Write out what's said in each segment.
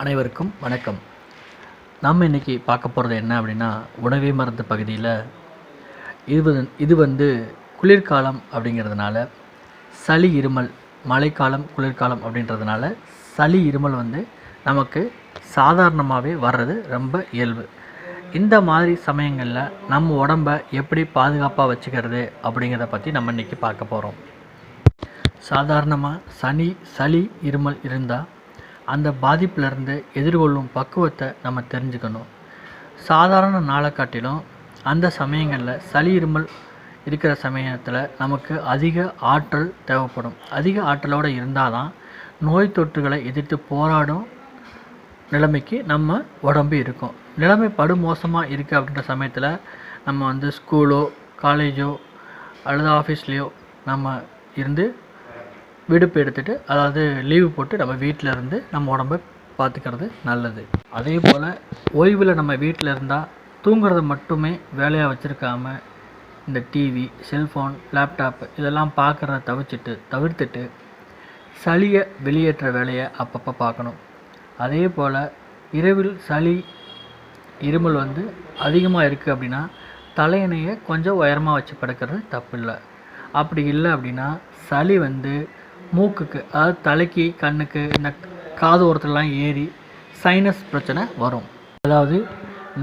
அனைவருக்கும் வணக்கம். நம்ம இன்றைக்கி பார்க்க போகிறது என்ன அப்படின்னா, உணவே மருந்து பகுதியில் இது குளிர்காலம் அப்படிங்கிறதுனால சளி இருமல், மழைக்காலம் குளிர்காலம் அப்படின்றதுனால சளி இருமல் நமக்கு சாதாரணமாகவே வர்றது ரொம்ப இயல்பு. இந்த மாதிரி சமயங்களில் நம்ம உடம்பை எப்படி பாதுகாப்பாக வச்சுக்கிறது அப்படிங்கிறத பற்றி நம்ம இன்றைக்கி பார்க்க போகிறோம். சாதாரணமாக சளி இருமல் இருந்தால் அந்த பாதிப்பிலிருந்து எதிர்கொள்ளும் பக்குவத்தை நம்ம தெரிஞ்சுக்கணும். சாதாரண நாளை காட்டிலும் அந்த சமயங்களில் சளி இருமல் இருக்கிற சமயத்தில் நமக்கு அதிக ஆற்றல் தேவைப்படும். அதிக ஆற்றலோடு இருந்தால் தான் நோய் தொற்றுகளை எதிர்த்து போராடும் நிலைமைக்கு நம்ம உடம்பு இருக்கும். நிலைமை படுமோசமாக இருக்குது அப்படின்ற சமயத்தில் நம்ம ஸ்கூலோ காலேஜோ அல்லது ஆஃபீஸ்லேயோ நம்ம இருந்து விடுப்பு எடுத்துகிட்டு, அதாவது லீவு போட்டு நம்ம வீட்டில் இருந்து நம்ம உடம்பை பார்த்துக்கிறது நல்லது. அதே போல் ஓய்வில் நம்ம வீட்டில் இருந்தால் தூங்குறத மட்டுமே வேலையாக வச்சுருக்காம இந்த டிவி, செல்ஃபோன், லேப்டாப் இதெல்லாம் பார்க்குறத தவிர்த்துட்டு சளியை வெளியேற்ற வேலையை அப்பப்போ பார்க்கணும். அதே போல் இரவில் சளி இருமல் அதிகமாக இருக்குது அப்படின்னா தலையணையை கொஞ்சம் உயரமாக வச்சு படுக்கிறது தப்பு இல்லை. அப்படி இல்லை அப்படின்னா சளி மூக்குக்கு, அதாவது தலைக்கு, கண்ணுக்கு, இந்த காது ஓரத்துலலாம் ஏறி சைனஸ் பிரச்சனை வரும். அதாவது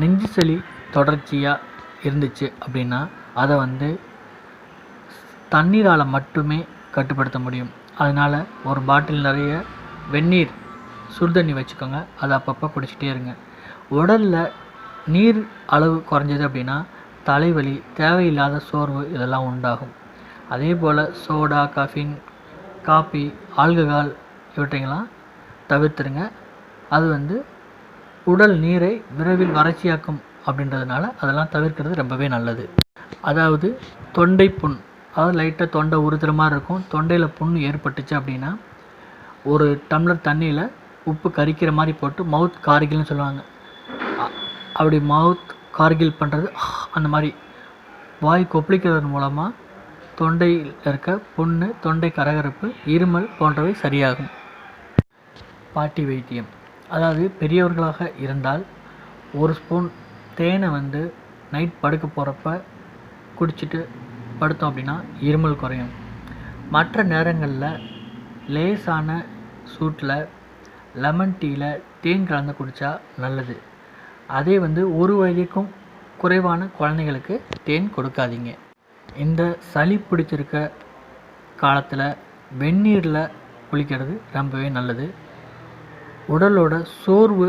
நெஞ்சு சளி தொடர்ச்சியாக இருந்துச்சு அப்படின்னா அதை தண்ணீரால் மட்டுமே கட்டுப்படுத்த முடியும். அதனால் ஒரு பாட்டில் நிறைய வெந்நீர், சுடுதண்ணி வச்சுக்கோங்க. அதை அப்பப்போ குடிச்சிட்டே இருங்க. உடலில் நீர் அளவு குறைஞ்சது அப்படின்னா தலைவலி, தேவையில்லாத சோர்வு இதெல்லாம் உண்டாகும். அதே போல் சோடா, காபி, ஆல்கஹால் இவற்றையெல்லாம் தவிர்த்துருங்க. அது உடல் நீரை விரைவில் வறட்சியாக்கும் அப்படின்றதுனால அதெல்லாம் தவிர்க்கிறது ரொம்பவே நல்லது. அதாவது தொண்டை புண், அதாவது லைட்டாக தொண்டை உறுத்துற மாதிரி இருக்கும். தொண்டையில் புண் ஏற்பட்டுச்சு அப்படின்னா ஒரு டம்ளர் தண்ணியில் உப்பு கரிக்கிற மாதிரி போட்டு மவுத் கார்கில்னு சொல்லுவாங்க. அப்படி மவுத் கார்கில் பண்ணுறது, அந்த மாதிரி வாய் கொப்பளிக்கிறதன் மூலமாக தொண்டையில் இருக்க புண்ணு, தொண்டை கரகரப்பு, இருமல் போன்றவை சரியாகும். பாட்டி வைத்தியம், அதாவது பெரியவர்களாக இருந்தால் ஒரு ஸ்பூன் தேனை நைட் படுக்க போகிறப்ப குடிச்சிட்டு படுத்தோம் அப்படின்னா இருமல் குறையும். மற்ற நேரங்களில் லேசான சூட்டில் லெமன் டீயில் தேன் கலந்து குடித்தா நல்லது. அதே 1 வயதுக்கும் குறைவான குழந்தைகளுக்கு தேன் கொடுக்காதீங்க. இந்த சளி பிடிச்சிருக்க காலத்தில் வெந்நீரில் குளிக்கிறது ரொம்பவே நல்லது. உடலோட சோர்வு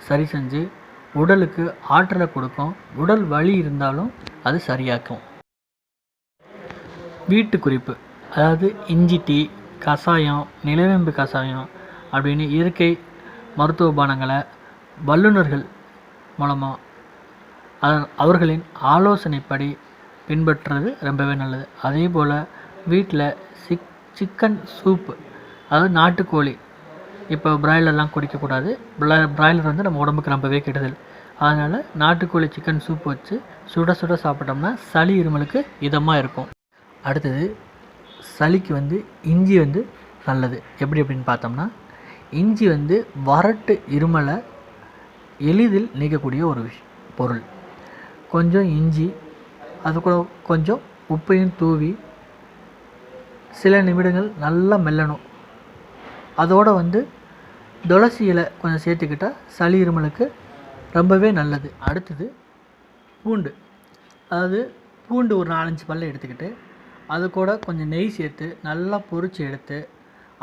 சரி செஞ்சு உடலுக்கு ஆற்றலை கொடுக்கும். உடல் வலி இருந்தாலும் அது சரியாக்கும். வீட்டு குறிப்பு, அதாவது இஞ்சி டீ, கஷாயம், நிலவேம்பு கஷாயம் அப்படின்னு இயற்கை மருத்துவ பானங்களை வல்லுநர்கள் மூலமாக அவர்களின் ஆலோசனைப்படி பின்பற்றுறது ரொம்பவே நல்லது. அதே போல் வீட்டில் சிக்கன் சூப்பு, அதாவது நாட்டுக்கோழி, இப்போ பிராய்லர்லாம் குடிக்கக்கூடாது. பிராய்லர் நம்ம உடம்புக்கு ரொம்பவே கெடுதல். அதனால் நாட்டுக்கோழி சிக்கன் சூப் வச்சு சுட சுட சாப்பிட்டோம்னா சளி இருமலுக்கு இதமாக இருக்கும். அடுத்தது சளிக்கு இஞ்சி நல்லது. எப்படி அப்படின்னு பார்த்தோம்னா, இஞ்சி வறட்டு இருமலை எளிதில் நீக்கக்கூடிய ஒரு பொருள். கொஞ்சம் இஞ்சி, அது கூட கொஞ்சம் உப்பையும் தூவி சில நிமிடங்கள் நல்லா மெல்லணும். அதோடு துளசி இலை கொஞ்சம் சேர்த்துக்கிட்டால் சளி இருமலுக்கு ரொம்பவே நல்லது. அடுத்தது பூண்டு, அதாவது பூண்டு ஒரு 4-5 பல்லை எடுத்துக்கிட்டு அது கூட கொஞ்சம் நெய் சேர்த்து நல்லா பொரித்து எடுத்து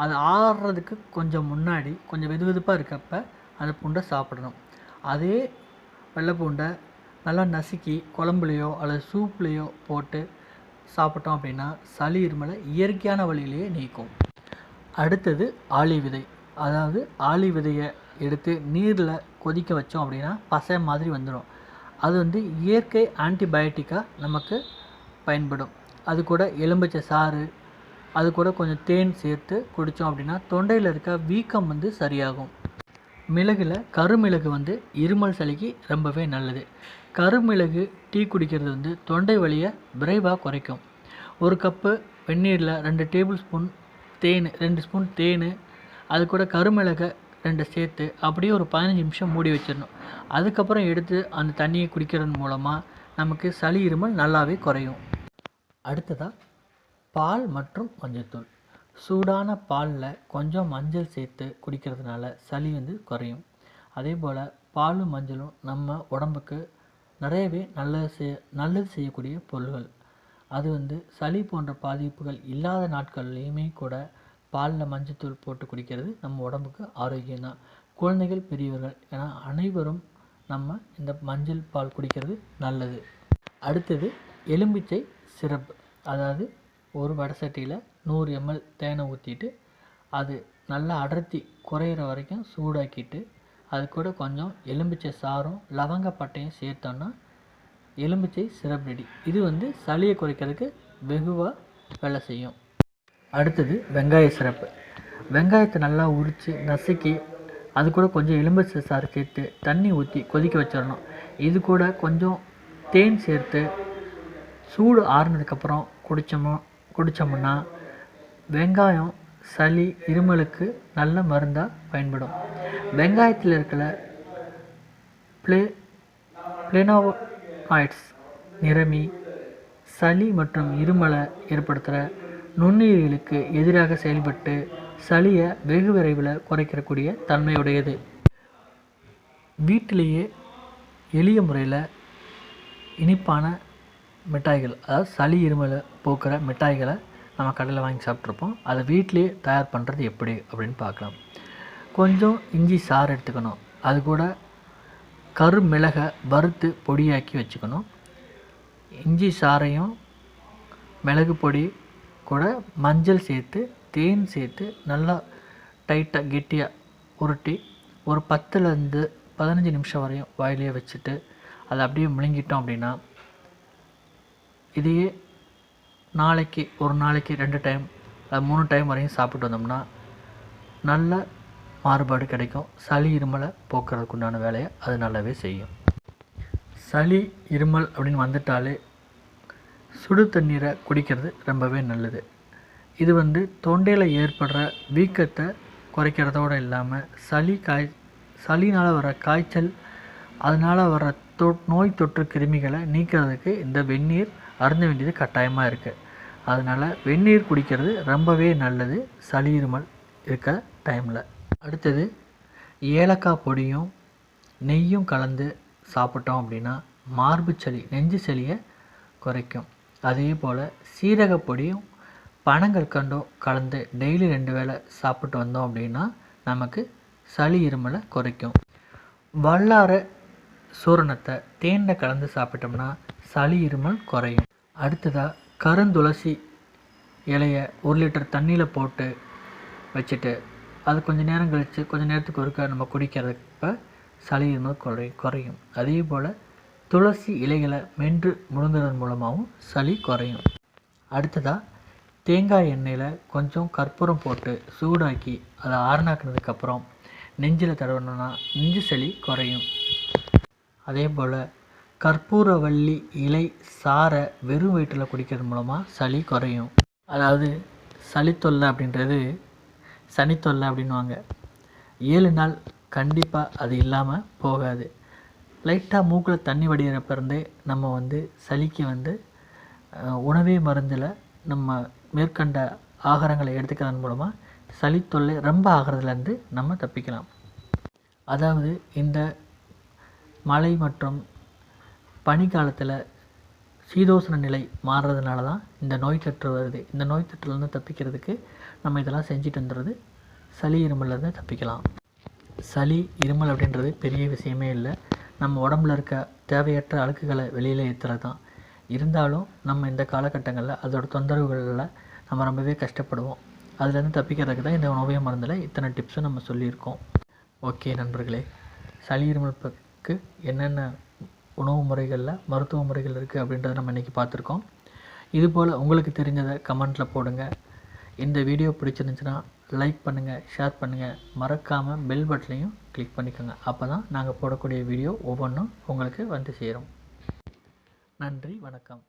அது ஆறுறதுக்கு கொஞ்சம் முன்னாடி கொஞ்சம் வெதுவெதுப்பாக இருக்கப்போ அந்த பூண்டை சாப்பிடணும். அதே வெள்ளை பூண்டை நல்லா நசுக்கி குழம்புலையோ அல்லது சூப்லேயோ போட்டு சாப்பிட்டோம் அப்படின்னா சளி இருமலை இயற்கையான வழியிலேயே நீக்கும். அடுத்தது ஆளி விதை, அதாவது ஆளி விதையை எடுத்து நீரில் கொதிக்க வச்சோம் அப்படின்னா பசை மாதிரி வந்துடும். அது இயற்கை ஆன்டிபயோட்டிக்காக நமக்கு பயன்படும். அது கூட எலும்பிச்சை சாறு, அது கூட கொஞ்சம் தேன் சேர்த்து குடித்தோம் அப்படின்னா தொண்டையில் இருக்க வீக்கம் சரியாகும். மிளகில் கருமிளகு இருமல் சளிக்கு ரொம்பவே நல்லது. கருமிளகு டீ குடிக்கிறது தொண்டை வலியை விரைவாக குறைக்கும். ஒரு கப்பு வெந்நீரில் 2 டேபிள் ஸ்பூன் தேன், 2 ஸ்பூன் தேன், அது கூட கருமிளகை 2 சேர்த்து அப்படியே ஒரு 15 நிமிஷம் மூடி வச்சிடணும். அதுக்கப்புறம் எடுத்து அந்த தண்ணியை குடிக்கிறது மூலமாக நமக்கு சளி இருமல் நல்லாவே குறையும். அடுத்ததாக பால் மற்றும் மஞ்சள்தூள். சூடான பாலில் கொஞ்சம் மஞ்சள் சேர்த்து குடிக்கிறதுனால சளி குறையும். அதே போல் பாலும் மஞ்சளும் நம்ம உடம்புக்கு நிறையவே நல்லது செய்யக்கூடிய பொருள்கள். அது சளி போன்ற பாதிப்புகள் இல்லாத நாட்கள்லையுமே கூட பாலில் மஞ்சள்தூள் போட்டு குடிக்கிறது நம்ம உடம்புக்கு ஆரோக்கியம்தான். குழந்தைகள், பெரியவர்கள் என அனைவரும் நம்ம இந்த மஞ்சள் பால் குடிக்கிறது நல்லது. அடுத்தது எலும்பிச்சை சிரப். அதாவது ஒரு வடை சட்டியில் 100 ml தேனை ஊற்றிட்டு அது நல்லா அடர்த்தி குறையிற வரைக்கும் சூடாக்கிட்டு அது கூட கொஞ்சம் எலும்பிச்சை சாறும் லவங்கப்பட்டையும் சேர்த்தோன்னா எலும்பிச்சை சிரப் ரெடி. இது சளியை குறைக்கிறதுக்கு வெகுவாக வேலை செய்யும். அடுத்தது வெங்காய சிரப்பு. வெங்காயத்தை நல்லா உரித்து நசுக்கி அது கூட கொஞ்சம் எலும்பிச்சை சாறு சேர்த்து தண்ணி ஊற்றி கொதிக்க வச்சிடணும். இது கூட கொஞ்சம் தேன் சேர்த்து சூடு ஆறுனதுக்கப்புறம் குடித்தோம்னா வெங்காயம் சளி இருமலுக்கு நல்ல மருந்தாக பயன்படும். வெங்காயத்தில் இருக்கிற ஃப்ளேவோனாய்ட்ஸ் நிறமி சளி மற்றும் இருமலை ஏற்படுத்துகிற நுண்ணுயிரிகளுக்கு எதிராக செயல்பட்டு சளியை வெகு விரைவில் குறைக்கக்கூடிய தன்மையுடையது. வீட்டிலேயே எளிய முறையில் இனிப்பான மிட்டாய்கள், அதாவது சளி இருமலை போக்குற மிட்டாய்களை நம்ம கடையில் வாங்கி சாப்பிட்ருப்போம். அதை வீட்டிலே தயார் பண்ணுறது எப்படி அப்படின்னு பார்க்கலாம். கொஞ்சம் இஞ்சி சாறு எடுத்துக்கணும். அது கூட கருமிளகை வறுத்து பொடியாக்கி வச்சுக்கணும். இஞ்சி சாறையும் மிளகு பொடி கூட மஞ்சள் சேர்த்து தேன் சேர்த்து நல்லா டைட்டாக கெட்டியாக உருட்டி ஒரு 10லேருந்து 15 நிமிஷம் வரையும் வாயிலே வச்சுட்டு அதை அப்படியே முழுங்கிட்டோம் அப்படின்னா இதையே ஒரு நாளைக்கு 2 டைம் 3 டைம் வரையும் சாப்பிட்டு வந்தோம்னா நல்ல மாறுபாடு கிடைக்கும். சளி இருமலை போக்குறதுக்கு உண்டான வேலையை அது நல்லாவே செய்யும். சளி இருமல் அப்படின்னு வந்துட்டாலே சுடு தண்ணீரை குடிக்கிறது ரொம்பவே நல்லது. இது தொண்டையில் ஏற்படுற வீக்கத்தை குறைக்கிறதோடு இல்லாமல் சளினால் வர காய்ச்சல், அதனால் வர நோய் தொற்று கிருமிகளை நீக்கிறதுக்கு இந்த வெந்நீர் அருந்த வேண்டியது கட்டாயமாக இருக்குது. அதனால் வெந்நீர் குடிக்கிறது ரொம்பவே நல்லது சளி இருமல் இருக்க டைமில். அடுத்தது ஏலக்காய் பொடியும் நெய்யும் கலந்து சாப்பிட்டோம் அப்படின்னா மார்பு சளி, நெஞ்சு சளியை குறைக்கும். அதே போல் சீரக பொடியும் பனங்கற்கண்டும் கலந்து டெய்லி 2 வேளை சாப்பிட்டு வந்தோம் அப்படின்னா நமக்கு சளி இருமலை குறைக்கும். வல்லாரை சூரணத்தை தேனில் கலந்து சாப்பிட்டோம்னா சளி இருமல் குறையும். அடுத்ததாக கருந்துளசி இலையை 1 லிட்டர் தண்ணியில் போட்டு வச்சுட்டு அது கொஞ்சம் நேரம் கழித்து கொஞ்சம் நேரத்துக்கு ஒருக்க நம்ம குடிக்கிறதுப்ப சளி இருமல் குறையும். அதே போல் துளசி இலைகளை மென்று முழுங்குறது மூலமாகவும் சளி குறையும். அடுத்ததாக தேங்காய் எண்ணெயில் கொஞ்சம் கற்பூரம் போட்டு சூடாக்கி அதை ஆறுனாக்குனதுக்கப்புறம் நெஞ்சில் தடவினோன்னா நெஞ்சு சளி குறையும். அதே போல் கற்பூரவள்ளி இலை சாறை வெறும் வயிற்றில் குடிக்கிறது மூலமாக சளி குறையும். அதாவது சளி தொல்லை அப்படின்றது சனி தொல்லை அப்படின்வாங்க. 7 நாள் கண்டிப்பாக அது இல்லாமல் போகாது. லைட்டாக மூக்கில் தண்ணி வடிகிறப்பருந்தே நம்ம சளிக்கு உணவே மருந்தில் நம்ம மேற்கண்ட ஆகாரங்களை எடுத்துக்கிறதன் மூலமாக சளி தொல்லை ரொம்ப ஆகிறதுலேருந்து நம்ம தப்பிக்கலாம். அதாவது இந்த மழை மற்றும் பனிக்காலத்தில் சீதோஷ்ண நிலை மாறுறதுனால தான் இந்த நோய் தொற்று வருது. இந்த நோய் தொற்றுலேருந்து தப்பிக்கிறதுக்கு நம்ம இதெல்லாம் செஞ்சுட்டு வந்துடுறது சளி இருமல்லேருந்து தப்பிக்கலாம். சளி இருமல் அப்படின்றது பெரிய விஷயமே இல்லை. நம்ம உடம்புல இருக்க தேவையற்ற அழுக்குகளை வெளியில் ஏற்றுறது தான். இருந்தாலும் நம்ம இந்த காலகட்டங்களில் அதோட தொந்தரவுகளில் நம்ம ரொம்பவே கஷ்டப்படுவோம். அதுலேருந்து தப்பிக்கிறதுக்கு தான் இந்த உணவு மருந்தில் இத்தனை டிப்ஸும் நம்ம சொல்லியிருக்கோம். ஓகே நண்பர்களே, சளி இருமலுக்கு என்னென்ன உணவு முறைகளில் மருத்துவ முறைகள் இருக்குது அப்படின்றத நம்ம இன்றைக்கி பார்த்துருக்கோம். இதுபோல் உங்களுக்கு தெரிஞ்சதை கமெண்ட்டில் போடுங்க. இந்த வீடியோ பிடிச்சிருந்துச்சுன்னா லைக் பண்ணுங்கள், ஷேர் பண்ணுங்கள், மறக்காமல் பெல் பட்டனையும் கிளிக் பண்ணிக்கோங்க. அப்போ தான் நாங்கள் போடக்கூடிய வீடியோ ஒவ்வொன்றும் உங்களுக்கு சேரும். நன்றி, வணக்கம்.